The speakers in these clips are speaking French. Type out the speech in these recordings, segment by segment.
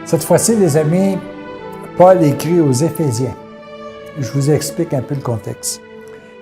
Cette fois-ci, les amis, Paul écrit aux Éphésiens. Je vous explique un peu le contexte.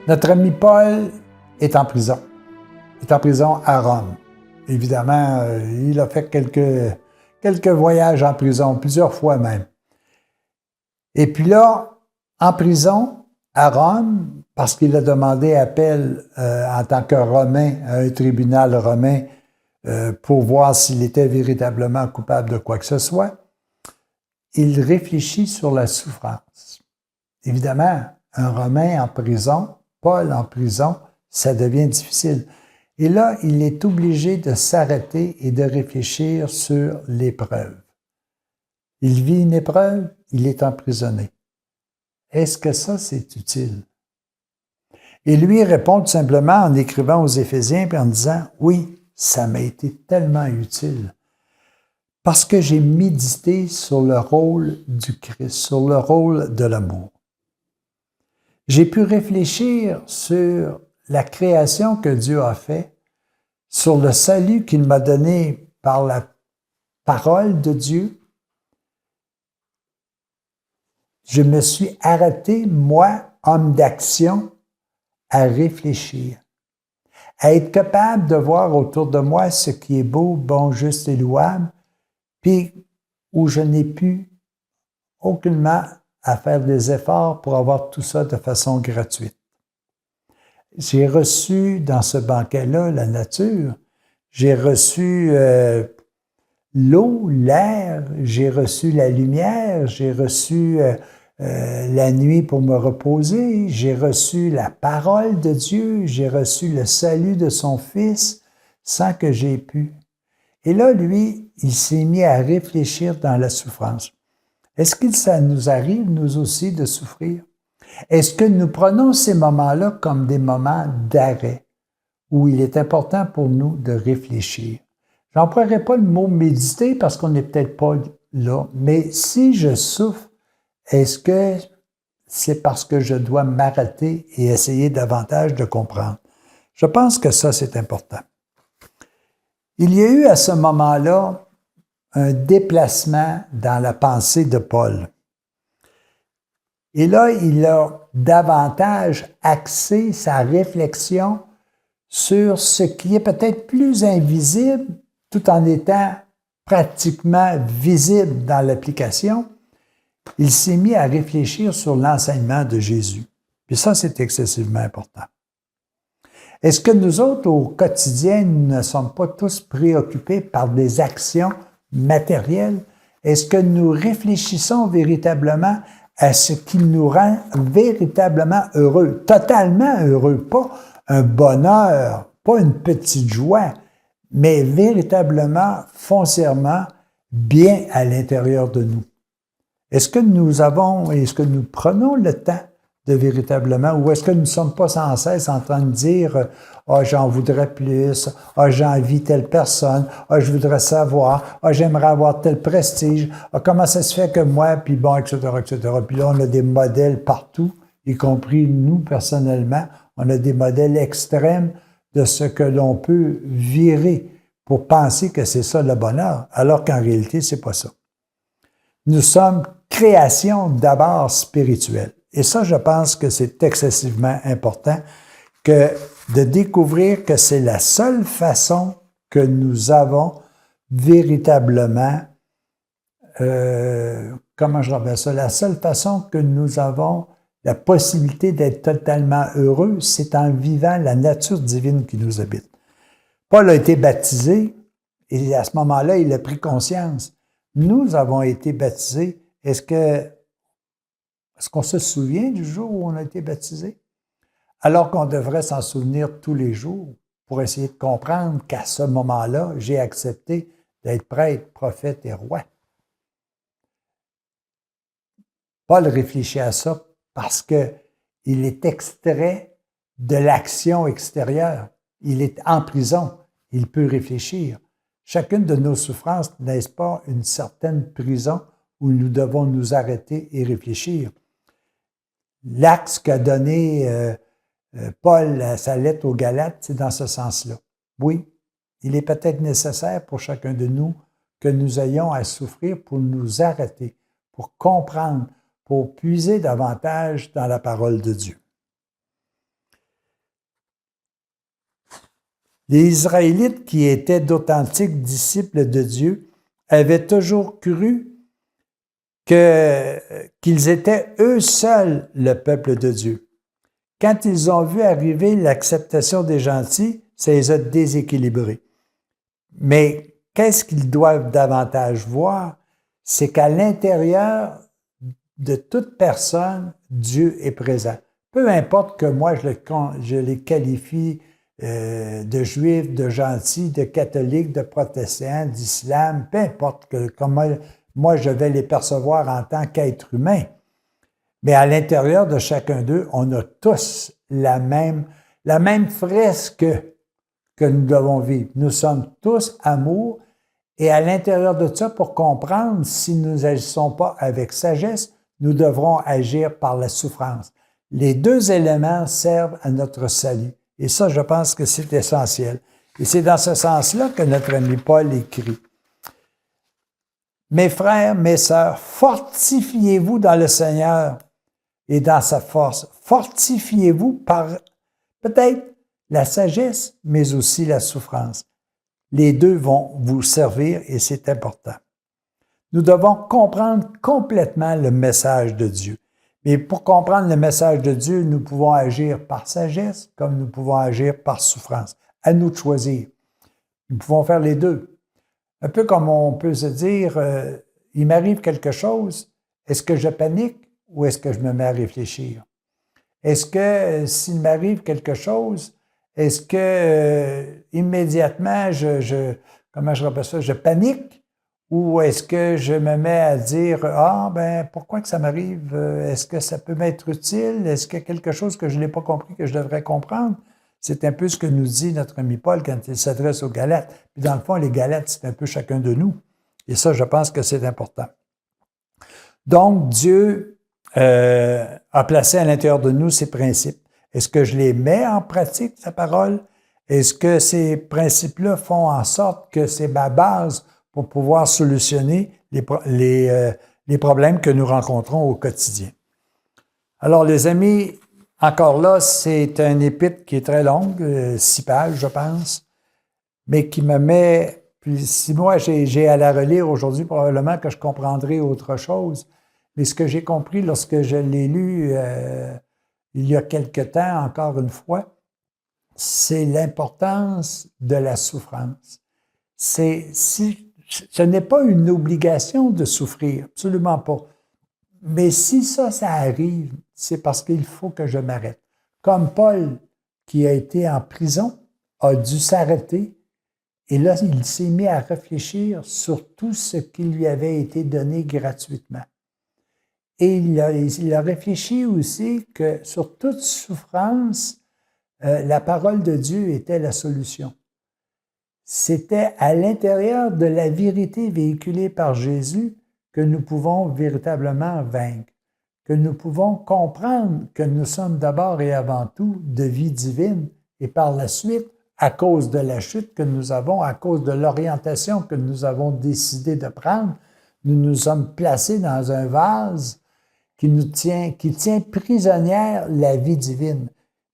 Notre ami Paul est en prison. Il est en prison à Rome. Évidemment, il a fait quelques voyages en prison, plusieurs fois même. Et puis là, en prison, à Rome, parce qu'il a demandé appel en tant que Romain à un tribunal romain pour voir s'il était véritablement coupable de quoi que ce soit, il réfléchit sur la souffrance. Évidemment, un Romain en prison, Paul en prison, ça devient difficile. Et là, il est obligé de s'arrêter et de réfléchir sur l'épreuve. Il vit une épreuve, il est emprisonné. Est-ce que ça, c'est utile? Et lui répond tout simplement en écrivant aux Éphésiens et en disant « Oui, ça m'a été tellement utile. » Parce que j'ai médité sur le rôle du Christ, sur le rôle de l'amour. J'ai pu réfléchir sur la création que Dieu a fait, sur le salut qu'il m'a donné par la parole de Dieu. Je me suis arrêté, moi, homme d'action, à réfléchir, à être capable de voir autour de moi ce qui est beau, bon, juste et louable, puis où je n'ai pu aucunement à faire des efforts pour avoir tout ça de façon gratuite. J'ai reçu dans ce banquet-là la nature, j'ai reçu l'eau, l'air, j'ai reçu la lumière, j'ai reçu la nuit pour me reposer, j'ai reçu la parole de Dieu, j'ai reçu le salut de son Fils sans que j'aie pu. Et là, lui, il s'est mis à réfléchir dans la souffrance. Est-ce que ça nous arrive, nous aussi, de souffrir? Est-ce que nous prenons ces moments-là comme des moments d'arrêt, où il est important pour nous de réfléchir? J'emploierai pas le mot méditer parce qu'on n'est peut-être pas là, mais si je souffre, est-ce que c'est parce que je dois m'arrêter et essayer davantage de comprendre? Je pense que ça, c'est important. Il y a eu à ce moment-là un déplacement dans la pensée de Paul. Et là, il a davantage axé sa réflexion sur ce qui est peut-être plus invisible, tout en étant pratiquement visible dans l'application. Il s'est mis à réfléchir sur l'enseignement de Jésus. Puis ça, c'est excessivement important. Est-ce que nous autres, au quotidien, nous ne sommes pas tous préoccupés par des actions matérielles? Est-ce que nous réfléchissons véritablement à ce qui nous rend véritablement heureux, totalement heureux, pas un bonheur, pas une petite joie, mais véritablement, foncièrement, bien à l'intérieur de nous? Est-ce que nous prenons le temps de véritablement, ou est-ce que nous ne sommes pas sans cesse en train de dire « Ah, j'en voudrais plus, ah, j'envie telle personne, ah, je voudrais savoir, ah, j'aimerais avoir tel prestige, ah, comment ça se fait que moi, puis bon, etc., etc. » Puis là, on a des modèles partout, y compris nous, personnellement, on a des modèles extrêmes de ce que l'on peut virer pour penser que c'est ça le bonheur, alors qu'en réalité, c'est pas ça. Nous sommes création d'abord spirituelle. Et ça, je pense que c'est excessivement important que de découvrir que c'est la seule façon que nous avons véritablement, comment je rappelle ça, la seule façon que nous avons la possibilité d'être totalement heureux, c'est en vivant la nature divine qui nous habite. Paul a été baptisé et à ce moment-là, il a pris conscience. Nous avons été baptisés. Est-ce qu'on se souvient du jour où on a été baptisé? Alors qu'on devrait s'en souvenir tous les jours pour essayer de comprendre qu'à ce moment-là, j'ai accepté d'être prêtre, prophète et roi. Paul réfléchit à ça parce qu'il est extrait de l'action extérieure. Il est en prison. Il peut réfléchir. Chacune de nos souffrances, n'est-ce pas une certaine prison où nous devons nous arrêter et réfléchir? L'axe qu'a donné Paul à sa lettre aux Galates, c'est dans ce sens-là. Oui, il est peut-être nécessaire pour chacun de nous que nous ayons à souffrir pour nous arrêter, pour comprendre, pour puiser davantage dans la parole de Dieu. Les Israélites, qui étaient d'authentiques disciples de Dieu, avaient toujours cru qu'ils étaient eux seuls le peuple de Dieu. Quand ils ont vu arriver l'acceptation des gentils, ça les a déséquilibrés. Mais qu'est-ce qu'ils doivent davantage voir? C'est qu'à l'intérieur de toute personne, Dieu est présent. Peu importe que moi je les qualifie de juifs, de gentils, de catholiques, de protestants, d'islam, peu importe comment moi je vais les percevoir en tant qu'être humain. Mais à l'intérieur de chacun d'eux, on a tous la même fresque que nous devons vivre. Nous sommes tous amour, et à l'intérieur de ça, pour comprendre si nous n'agissons pas avec sagesse, nous devrons agir par la souffrance. Les deux éléments servent à notre salut. Et ça, je pense que c'est essentiel. Et c'est dans ce sens-là que notre ami Paul écrit. Mes frères, mes sœurs, fortifiez-vous dans le Seigneur et dans sa force. Fortifiez-vous par peut-être la sagesse, mais aussi la souffrance. Les deux vont vous servir et c'est important. Nous devons comprendre complètement le message de Dieu. Mais pour comprendre le message de Dieu, nous pouvons agir par sagesse comme nous pouvons agir par souffrance. À nous de choisir. Nous pouvons faire les deux. Un peu comme on peut se dire, il m'arrive quelque chose, est-ce que je panique ou est-ce que je me mets à réfléchir? Est-ce que s'il m'arrive quelque chose, est-ce que immédiatement comment je rappelle ça, je panique? Ou est-ce que je me mets à dire, pourquoi que ça m'arrive? Est-ce que ça peut m'être utile? Est-ce qu'il y a quelque chose que je n'ai pas compris que je devrais comprendre? C'est un peu ce que nous dit notre ami Paul quand il s'adresse aux Galates. Puis dans le fond, les Galates, c'est un peu chacun de nous. Et ça, je pense que c'est important. Donc, Dieu a placé à l'intérieur de nous ces principes. Est-ce que je les mets en pratique, sa parole? Est-ce que ces principes-là font en sorte que c'est ma base pour pouvoir solutionner les problèmes que nous rencontrons au quotidien? Alors, les amis, encore là, c'est un épître qui est très longue, 6 pages, je pense, mais qui me met, puis si moi j'ai à la relire aujourd'hui, probablement que je comprendrai autre chose. Mais ce que j'ai compris lorsque je l'ai lu il y a quelque temps, encore une fois, c'est l'importance de la souffrance. Ce n'est pas une obligation de souffrir, absolument pas. Mais si ça arrive, c'est parce qu'il faut que je m'arrête. Comme Paul, qui a été en prison, a dû s'arrêter, et là, il s'est mis à réfléchir sur tout ce qui lui avait été donné gratuitement. Et il a réfléchi aussi que sur toute souffrance, la parole de Dieu était la solution. C'était à l'intérieur de la vérité véhiculée par Jésus que nous pouvons véritablement vaincre, que nous pouvons comprendre que nous sommes d'abord et avant tout de vie divine et par la suite, à cause de la chute que nous avons, à cause de l'orientation que nous avons décidé de prendre, nous nous sommes placés dans un vase qui tient prisonnière la vie divine.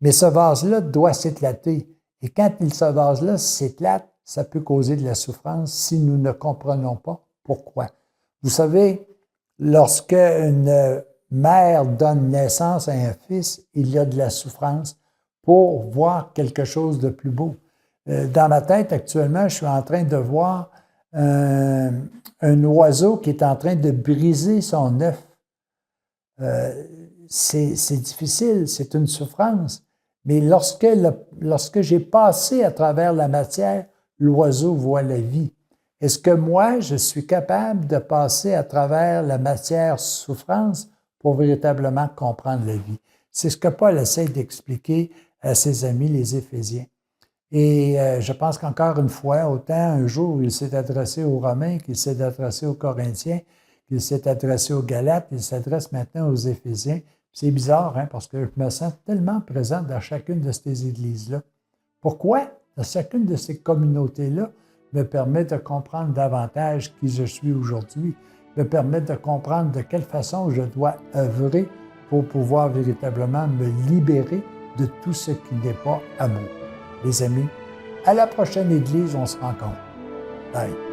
Mais ce vase-là doit s'éclater. Et quand ce vase-là s'éclate, ça peut causer de la souffrance si nous ne comprenons pas pourquoi. Vous savez, lorsque une mère donne naissance à un fils, il y a de la souffrance pour voir quelque chose de plus beau. Dans ma tête, actuellement, je suis en train de voir un oiseau qui est en train de briser son œuf. C'est difficile, c'est une souffrance. Mais lorsque j'ai passé à travers la matière, l'oiseau voit la vie. Est-ce que moi, je suis capable de passer à travers la matière souffrance pour véritablement comprendre la vie? C'est ce que Paul essaie d'expliquer à ses amis, les Éphésiens. Et je pense qu'encore une fois, autant un jour il s'est adressé aux Romains qu'il s'est adressé aux Corinthiens, qu'il s'est adressé aux Galates, il s'adresse maintenant aux Éphésiens. C'est bizarre, parce que je me sens tellement présent dans chacune de ces églises-là. Pourquoi? Dans chacune de ces communautés-là, me permet de comprendre davantage qui je suis aujourd'hui, me permet de comprendre de quelle façon je dois œuvrer pour pouvoir véritablement me libérer de tout ce qui n'est pas amour. Les amis, à la prochaine Église, on se rencontre. Bye.